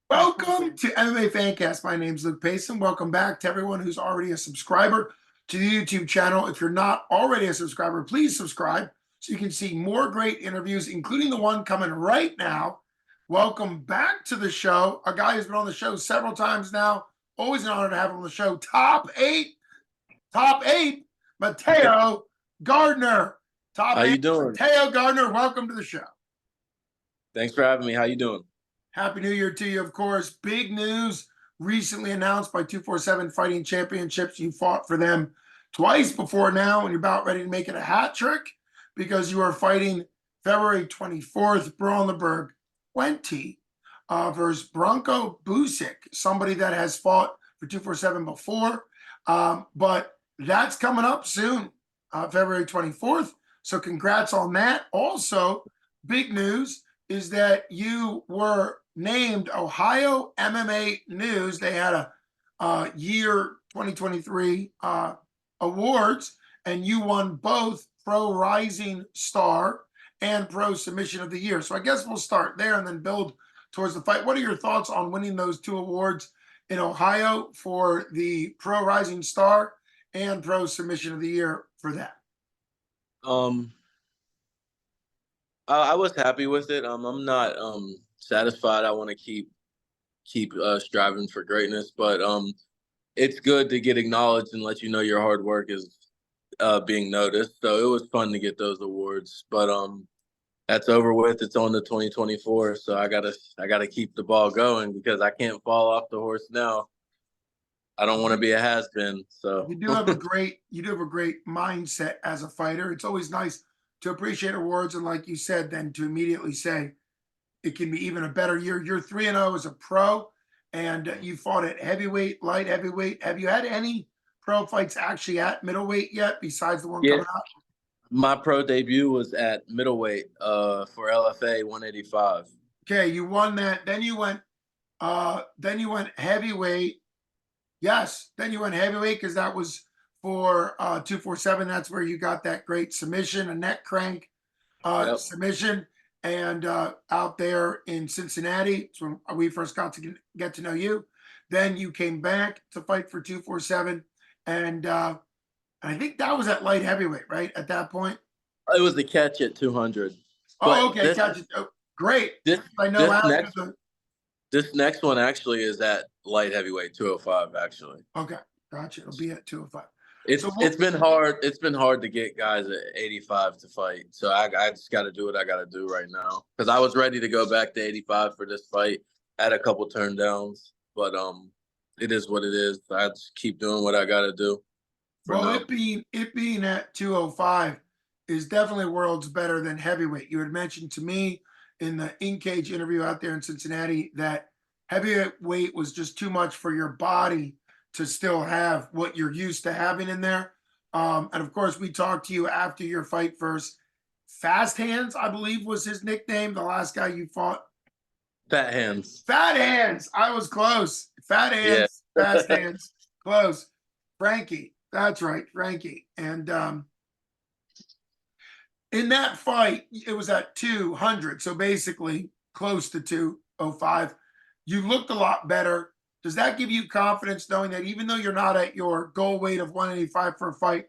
Welcome to MMA Fancast. My name's Luke Payson. Welcome back to everyone who's already a subscriber to the YouTube channel. If you're not already a subscriber, please subscribe so you can see more great interviews, including the one coming right now. Welcome back to the show. A guy who's been on the show several times now. Always an honor to have him on the show. Top eight, Maeteo Garner. How you doing? Maeteo Garner, welcome to the show. Thanks for having me. How you doing? Happy New Year to you, of course. Big news recently announced by 247 Fighting Championships. You fought for them twice before now, and you're about ready to make it a hat trick because you are fighting February 24th, Brawl in Burgh 20 versus Branko Busick, somebody that has fought for 247 before. But that's coming up soon, February 24th. So congrats on that. Also, big news is that you were named Ohio MMA News. They had a year 2023 awards, and you won both Pro Rising Star and Pro Submission of the Year. So I guess we'll start there and then build towards the fight. What are your thoughts on winning those two awards in Ohio for the Pro Rising Star and Pro Submission of the Year for that? I was happy with it. I'm not satisfied. I want to keep striving for greatness, but it's good to get acknowledged and let you know your hard work is being noticed. So it was fun to get those awards, but that's over with. It's on to 2024. So I gotta keep the ball going because I can't fall off the horse now. I don't want to be a has-been. So you do have a great mindset as a fighter. It's always nice to appreciate awards, and like you said, then to immediately say it can be even a better year. You're 3-0 as a pro, and you fought at heavyweight, light heavyweight. Have you had any pro fights actually at middleweight yet, besides the one coming up? My pro debut was at middleweight for LFA 185. Okay, you won that. Then you went heavyweight. Yes, then you went heavyweight because that was for 247. That's where you got that great submission, a neck crank submission. And out there in Cincinnati, it's when we first got to get to know you. Then you came back to fight for 247. And I think that was at light heavyweight, right? At that point? It was the catch at 200. Oh, okay. Catch it. Oh, great. This next one actually is at light heavyweight 205, actually. Okay. Gotcha. It'll be at 205. It's been hard. It's been hard to get guys at 85 to fight. So I just got to do what I got to do right now because I was ready to go back to 85 for this fight. I had a couple turn downs, but it is what it is. I just keep doing what I got to do. Well, it being at 205 is definitely worlds better than heavyweight. You had mentioned to me in the in-cage interview out there in Cincinnati that heavyweight was just too much for your body to still have what you're used to having in there. And of course, we talked to you after your fight first. Fast Hands, I believe, was his nickname, the last guy you fought. Fat Hands. Fat Hands. I was close. Fat Hands, yeah. Fast Hands, close. Frankie. That's right, Frankie. And in that fight, it was at 200, so basically close to 205. You looked a lot better. Does that give you confidence knowing that even though you're not at your goal weight of 185 for a fight,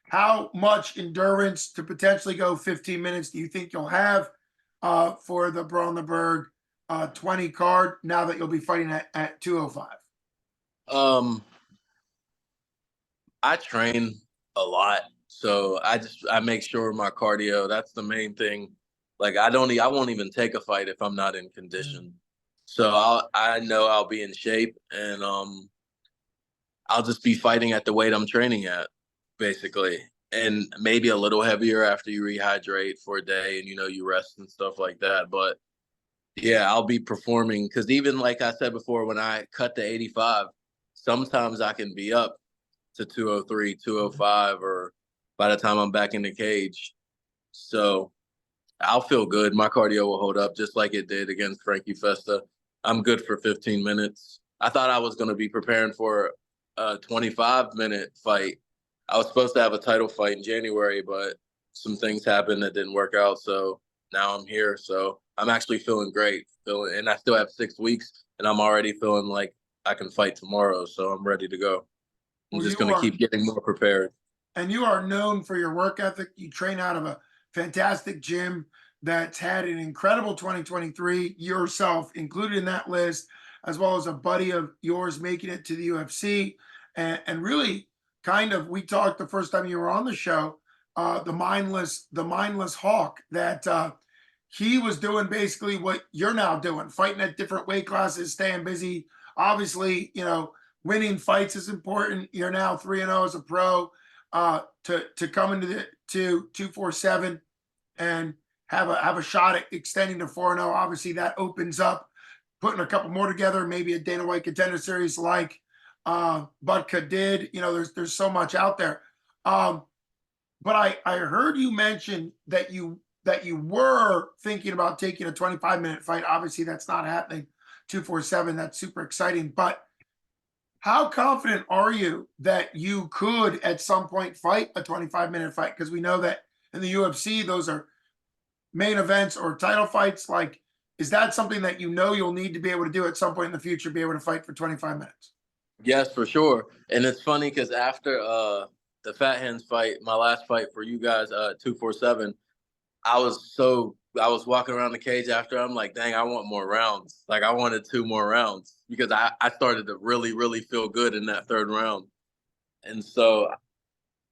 how much endurance to potentially go 15 minutes do you think you'll have for the Brawl in Burgh 20 card now that you'll be fighting at 205? I train a lot, so I make sure my cardio, that's the main thing. Like I won't even take a fight if I'm not in condition. So I know I'll be in shape, and I'll just be fighting at the weight I'm training at, basically, and maybe a little heavier after you rehydrate for a day and you rest and stuff like that. But yeah, I'll be performing because even like I said before, when I cut to 85, sometimes I can be up to 203, 205, or by the time I'm back in the cage. So I'll feel good. My cardio will hold up just like it did against Frankie Festa. I'm good for 15 minutes. I thought I was going to be preparing for a 25-minute fight. I was supposed to have a title fight in January, but some things happened that didn't work out. So now I'm here. So I'm actually feeling great. And I still have 6 weeks, and I'm already feeling like I can fight tomorrow. So I'm ready to go. I'm Well, just you going to are, keep getting more prepared. and you are known for your work ethic. You train out of a fantastic gym that's had an incredible 2023, yourself included in that list, as well as a buddy of yours making it to the UFC. And really kind of, we talked the first time you were on the show, the mindless hawk that he was doing basically what you're now doing, fighting at different weight classes, staying busy. Obviously, winning fights is important. You're now 3-0 as a pro. To come into the to 247 and have a shot at extending to 4-0. Obviously, that opens up putting a couple more together, maybe a Dana White Contender Series like Budka did. There's so much out there. But I heard you mention that you were thinking about taking a 25-minute fight. Obviously, that's not happening. 247. That's super exciting. But how confident are you that you could at some point fight a 25-minute fight? Because we know that in the UFC, those are main events or title fights. Like, is that something that you'll need to be able to do at some point in the future, be able to fight for 25 minutes? Yes, for sure. And it's funny because after the Fat Hands fight, my last fight for you guys, 247, I was walking around the cage after. I'm like, dang, I want more rounds. Like, I wanted 2 more rounds because I started to really, really feel good in that third round. And so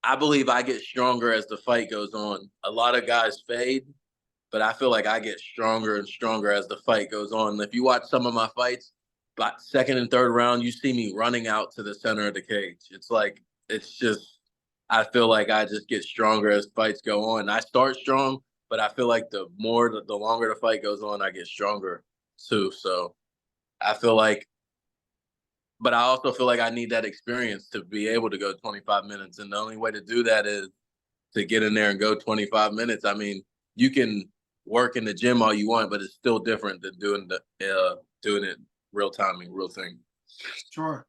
I believe I get stronger as the fight goes on. A lot of guys fade, but I feel like I get stronger and stronger as the fight goes on. If you watch some of my fights, but second and third round, you see me running out to the center of the cage. It's just, I feel like I just get stronger as fights go on. I start strong, but I feel like the longer the fight goes on, I get stronger too. So I feel like, but I also feel like I need that experience to be able to go 25 minutes. And the only way to do that is to get in there and go 25 minutes. I mean, you can work in the gym all you want, but it's still different than doing it real timing, real thing. Sure.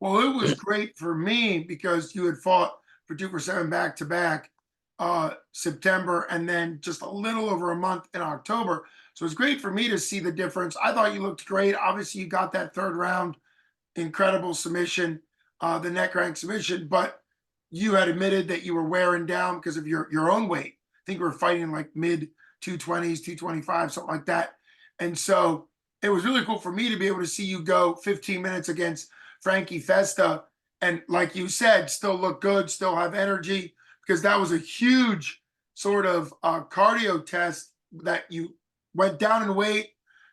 Well, it was great for me because you had fought for 247 back to back September and then just a little over a month in October. So it's great for me to see the difference. I thought you looked great. Obviously, you got that third round incredible submission, the neck rank submission, but you had admitted that you were wearing down because of your own weight. I think we were fighting like mid 220s, 225, something like that. And so it was really cool for me to be able to see you go 15 minutes against Frankie Festa. And like you said, still look good, still have energy, because that was a huge sort of cardio test that you went down in weight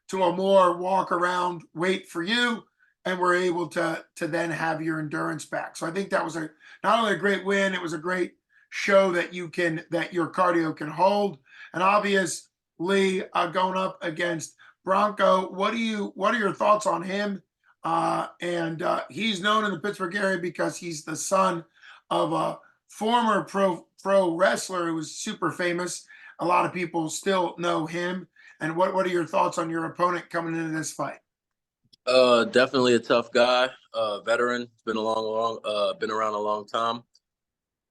to a more walk around weight for you and were able to then have your endurance back. So I think that was not only a great win, it was a great show that your cardio can hold. And obviously, going up against Branko, what are your thoughts on him? And he's known in the Pittsburgh area because he's the son of a former pro wrestler who was super famous. A lot of people still know him. And what are your thoughts on your opponent coming into this fight? Definitely a tough guy, veteran. Been been around a long time.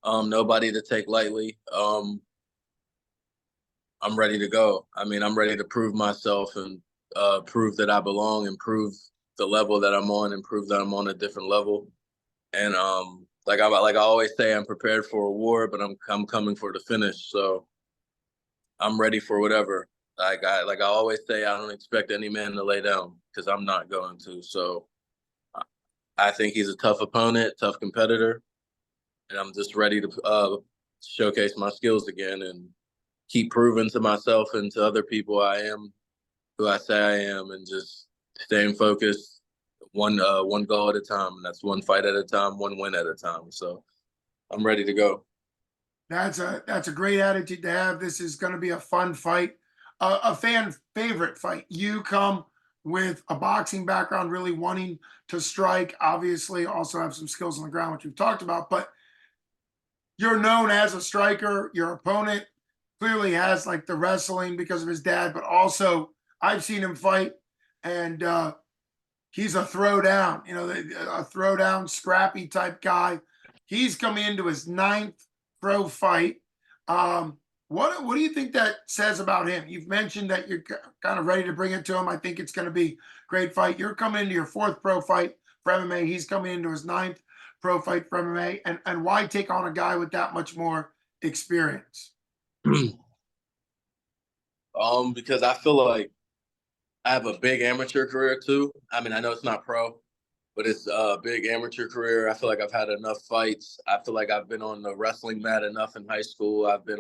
Nobody to take lightly. I'm ready to go. I mean, I'm ready to prove myself and prove that I belong and prove the level that I'm on and prove that I'm on a different level. And like I always say, I'm prepared for a war, but I'm coming for the finish. So I'm ready for whatever. Like I always say, I don't expect any man to lay down because I'm not going to. So I think he's a tough opponent, tough competitor, and I'm just ready to showcase my skills again and keep proving to myself and to other people I am who I say I am, and just staying focused, one goal at a time, and that's one fight at a time, one win at a time. So I'm ready to go. That's a great attitude to have. This is going to be a fun fight, a fan favorite fight. You come with a boxing background, really wanting to strike. Obviously, also have some skills on the ground, which we've talked about. But you're known as a striker. Your opponent clearly has like the wrestling because of his dad, but also I've seen him fight, and he's a throwdown. A throwdown, scrappy type guy. He's coming into his ninth pro fight. What do you think that says about him? You've mentioned that you're kind of ready to bring it to him. I think it's going to be a great fight. You're coming into your fourth pro fight for MMA. He's coming into his ninth pro fight for MMA. And why take on a guy with that much more experience? Because I feel like I have a big amateur career too. I mean, I know it's not pro, but it's a big amateur career. I feel like I've had enough fights. I feel like I've been on the wrestling mat enough in high school. I've been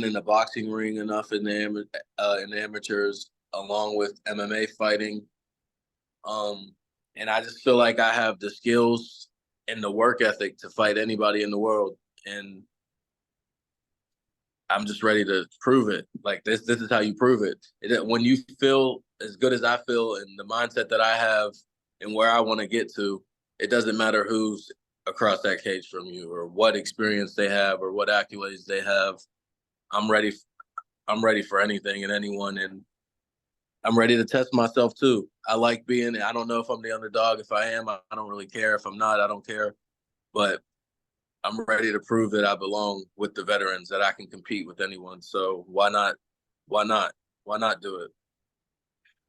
in the boxing ring enough in the amateurs, along with MMA fighting. And I just feel like I have the skills and the work ethic to fight anybody in the world. And I'm just ready to prove it. Like this is how you prove it. When you feel as good as I feel and the mindset that I have and where I want to get to, it doesn't matter who's across that cage from you or what experience they have or what accolades they have. I'm ready. I'm ready for anything and anyone, and I'm ready to test myself too. I don't know if I'm the underdog. If I am, I don't really care. If I'm not, I don't care. But I'm ready to prove that I belong with the veterans, that I can compete with anyone. So why not? Why not? Why not do it?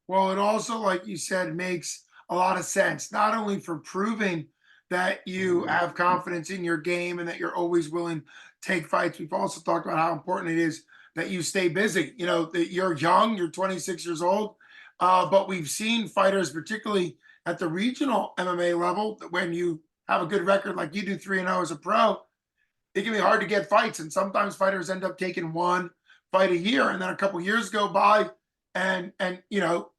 Well, it also, like you said, makes a lot of sense, not only for proving that you have confidence in your game and that you're always willing to take fights. We've also talked about how important it is that you stay busy. You know, that you're young, you're 26 years old, but we've seen fighters, particularly at the regional MMA level, that when you have a good record like you do, 3-0 as a pro, it can be hard to get fights, and sometimes fighters end up taking one fight a year, and then a couple years go by, and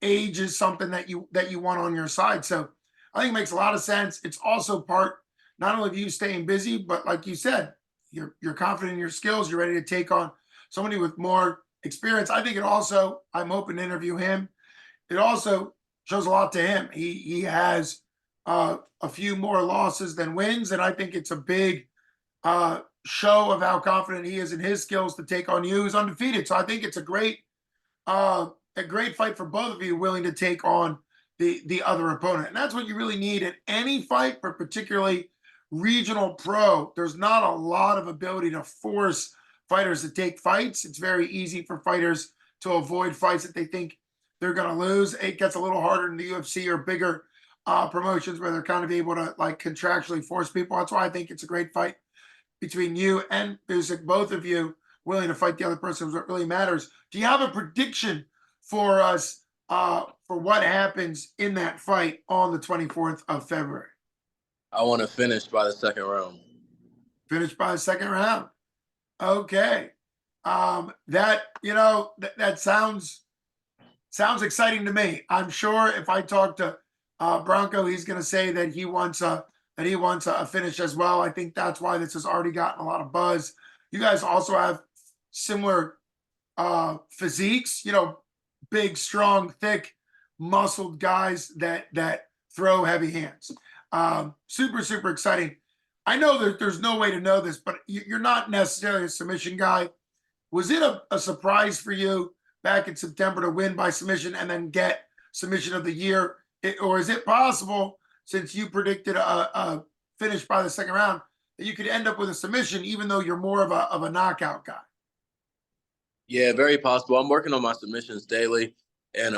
age is something that you want on your side. So I think it makes a lot of sense. It's also part not only of you staying busy, but like you said, you're confident in your skills. You're ready to take on somebody with more experience. I think it also. I'm hoping to interview him. It also shows a lot to him. He has a few more losses than wins, and I think it's a big show of how confident he is in his skills to take on you who's undefeated. So I think it's a great fight for both of you, willing to take on the other opponent. And that's what you really need in any fight, but particularly regional pro. There's not a lot of ability to force fighters to take fights. It's very easy for fighters to avoid fights that they think they're going to lose. It gets a little harder in the UFC or bigger promotions where they're kind of able to like contractually force people. That's why I think it's a great fight between you and Busick, both of you willing to fight the other person is what really matters. Do you have a prediction for us for what happens in that fight on the 24th of February? I want to finish by the second round. Finish by the second round. Okay. That sounds exciting to me. I'm sure if I talk to Branko, he's going to say that he wants a finish as well. I think that's why this has already gotten a lot of buzz. You guys also have similar physiques, big, strong, thick, muscled guys that throw heavy hands. Super, super exciting. I know that there's no way to know this, but you're not necessarily a submission guy. Was it a surprise for you back in September to win by submission and then get submission of the year? Or is it possible, since you predicted a finish by the second round, that you could end up with a submission, even though you're more of a knockout guy? Yeah, very possible. I'm working on my submissions daily, and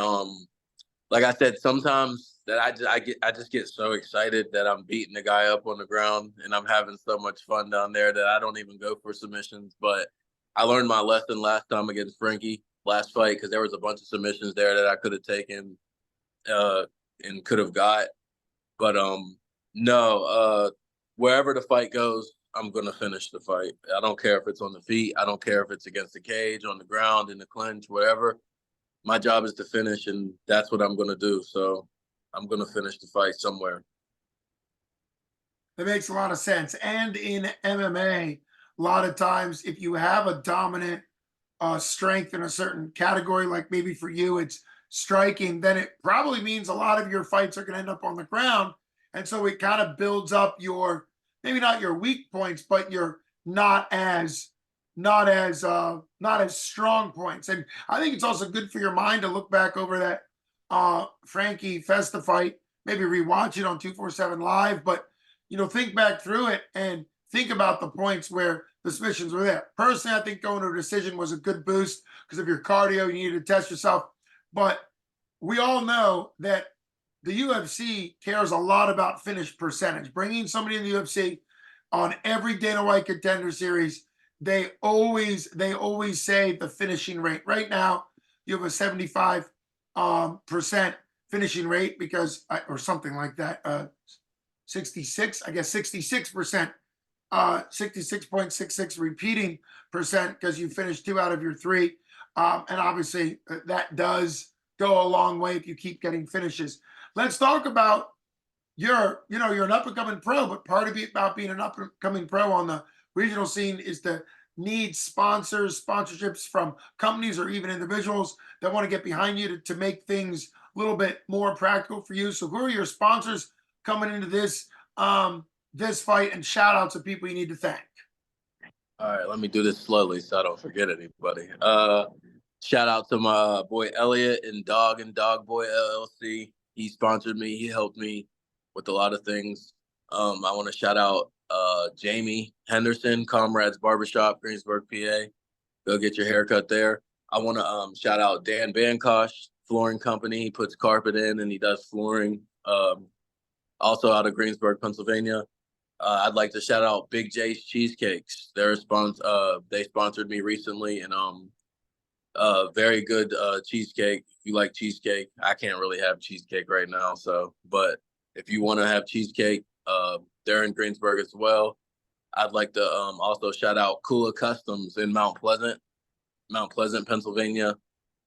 like I said, sometimes that I just get so excited that I'm beating the guy up on the ground, and I'm having so much fun down there that I don't even go for submissions. But I learned my lesson last time against Frankie last fight, because there was a bunch of submissions there that I could have taken and could have got. But no, wherever the fight goes, I'm gonna finish the fight. I don't care if it's on the feet. I don't care if it's against the cage, on the ground, in the clinch, whatever. My job is to finish, and that's what I'm gonna do. So I'm gonna finish the fight somewhere. That makes a lot of sense. And in MMA, a lot of times, if you have a dominant strength in a certain category, like maybe for you it's striking, then it probably means a lot of your fights are going to end up on the ground. And so it kind of builds up your, maybe not your weak points, but your not as strong points. And I think it's also good for your mind to look back over that Frankie Festa fight, maybe rewatch it on 247 Live, but think back through it and think about the points where the submissions were there. Personally, I think going to a decision was a good boost because of your cardio. You needed to test yourself. But we all know that the UFC cares a lot about finish percentage. Bringing somebody in the UFC on every Dana White Contender Series, they always say the finishing rate. Right now, you have a 75 percent finishing rate because, or something like that, 66, I guess 66%, 66.66 repeating percent because you finished 2 out of your 3. And obviously that does go a long way if you keep getting finishes. Let's talk about you're an up and coming pro, but part of it about being an up and coming pro on the regional scene is to need sponsors, sponsorships from companies or even individuals that want to get behind you to make things a little bit more practical for you. So who are your sponsors coming into this this fight, and shout out to people you need to thank? All right, let me do this slowly so I don't forget anybody. Shout out to my boy Elliot and Dog Boy LLC. He sponsored me. He helped me with a lot of things. I want to shout out Jamie Henderson, Comrades Barbershop, Greensburg, PA. Go get your haircut there. I want to shout out Dan Bankosh, Flooring Company. He puts carpet in and he does flooring. Also out of Greensburg, Pennsylvania. I'd like to shout out Big J's Cheesecakes. They sponsored me recently, and very good cheesecake. If you like cheesecake, I can't really have cheesecake right now, but if you want to have cheesecake, they're in Greensburg as well. I'd like to also shout out Kula Customs in Mount Pleasant, Pennsylvania.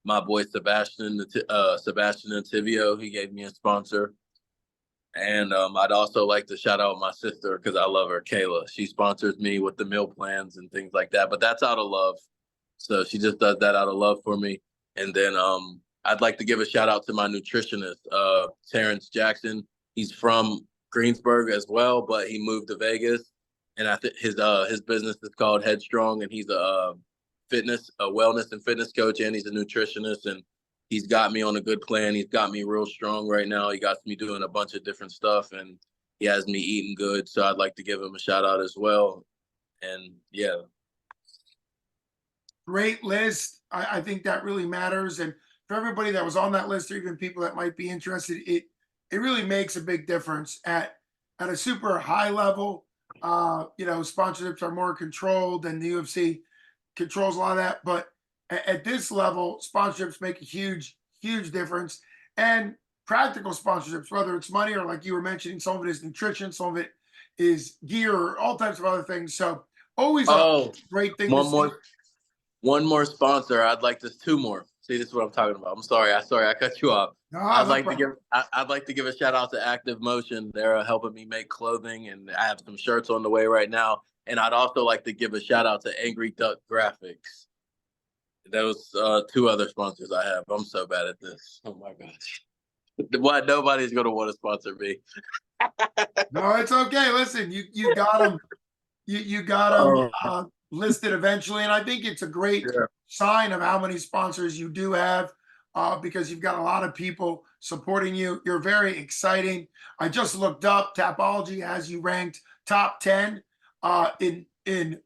My boy Sebastian Antivio, he gave me a sponsor. And I'd also like to shout out my sister because I love her, Kayla. She sponsors me with the meal plans and things like that, but that's out of love. So she just does that out of love for me. And then I'd like to give a shout out to my nutritionist, Terrence Jackson. He's from Greensburg as well, but he moved to Vegas. And I think his business is called Headstrong, and he's a wellness and fitness coach, and he's a nutritionist. And he's got me on a good plan. He's got me real strong right now. He got me doing a bunch of different stuff, and he has me eating good. So I'd like to give him a shout out as well. And yeah. Great list. I think that really matters. And for everybody that was on that list, or even people that might be interested, it really makes a big difference at a super high level. Sponsorships are more controlled, and the UFC controls a lot of that. But at this level, sponsorships make a huge difference. And practical sponsorships, whether it's money or, like you were mentioning, some of it is nutrition, some of it is gear, or all types of other things. So always a great thing to see. One more sponsor. I'd like this. 2 more. See, this is what I'm talking about. I'm sorry. I cut you off. No, I'd like to give a shout out to Active Motion. They're helping me make clothing, and I have some shirts on the way right now. And I'd also like to give a shout out to Angry Duck Graphics. Those 2 other sponsors I have. I'm so bad at this. Oh my gosh. Why nobody's gonna want to sponsor me? No, it's okay. Listen, you got them. You got them listed eventually, and I think it's a great sign of how many sponsors you do have, because you've got a lot of people supporting you. You're very exciting. I just looked up. Tapology has you ranked top 10 in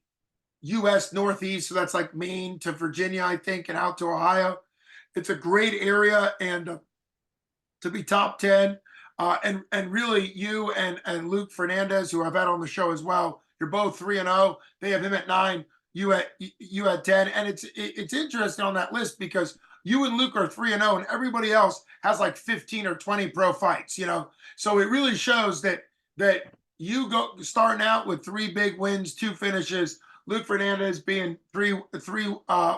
U.S. Northeast, so that's like Maine to Virginia, I think, and out to Ohio. It's a great area, and to be top 10, and really you and Luke Fernandez, who I've had on the show as well, you're both 3-0. They have him at 9, you at 10, and it's interesting on that list because you and Luke are 3-0, and everybody else has like 15 or 20 pro fights. So it really shows that you go starting out with 3 big wins, 2 finishes. Luke Fernandez being three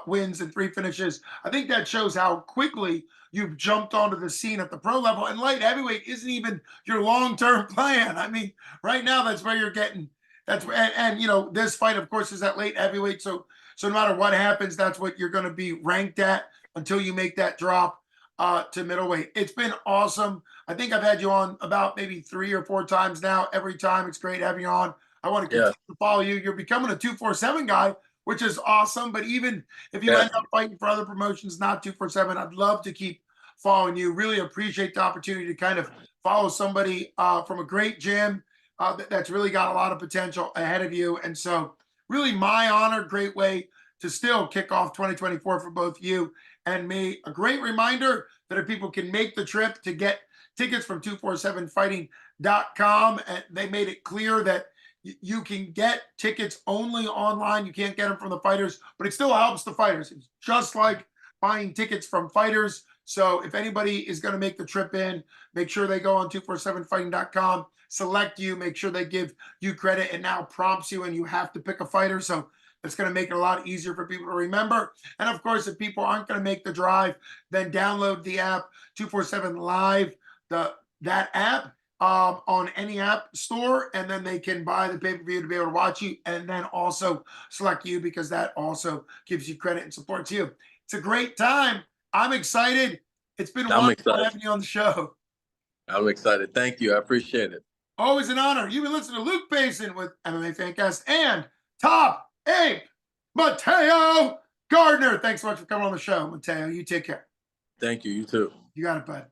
wins and 3 finishes. I think that shows how quickly you've jumped onto the scene at the pro level. And light heavyweight isn't even your long-term plan. I mean, right now that's where you're getting. And this fight, of course, is at late heavyweight. So no matter what happens, that's what you're going to be ranked at until you make that drop to middleweight. It's been awesome. I think I've had you on about maybe 3 or 4 times now. Every time it's great having you on. I want to continue to follow you. You're becoming a 247 guy, which is awesome. But even if you end up fighting for other promotions, not 247, I'd love to keep following you. Really appreciate the opportunity to kind of follow somebody from a great gym that's really got a lot of potential ahead of you. And so really my honor. Great way to still kick off 2024 for both you and me. A great reminder that if people can make the trip to get tickets from 247fighting.com, and they made it clear that you can get tickets only online. You can't get them from the fighters, but it still helps the fighters. It's just like buying tickets from fighters. So if anybody is going to make the trip in, make sure they go on 247fighting.com, select you, make sure they give you credit. It now prompts you and you have to pick a fighter. So it's going to make it a lot easier for people to remember. And of course, if people aren't going to make the drive, then download the app 247 Live, that app on any app store, and then they can buy the pay-per-view to be able to watch you, and then also select you, because that also gives you credit and supports you. It's a great time. I'm excited. It's been wonderful having you on the show. I'm excited. Thank you. I appreciate it. Always an honor. You've been listening to Luke Payson with MMA Fancast and Top Ape Maeteo Garner. Thanks so much for coming on the show, Maeteo. You take care. Thank you. You too. You got it, bud.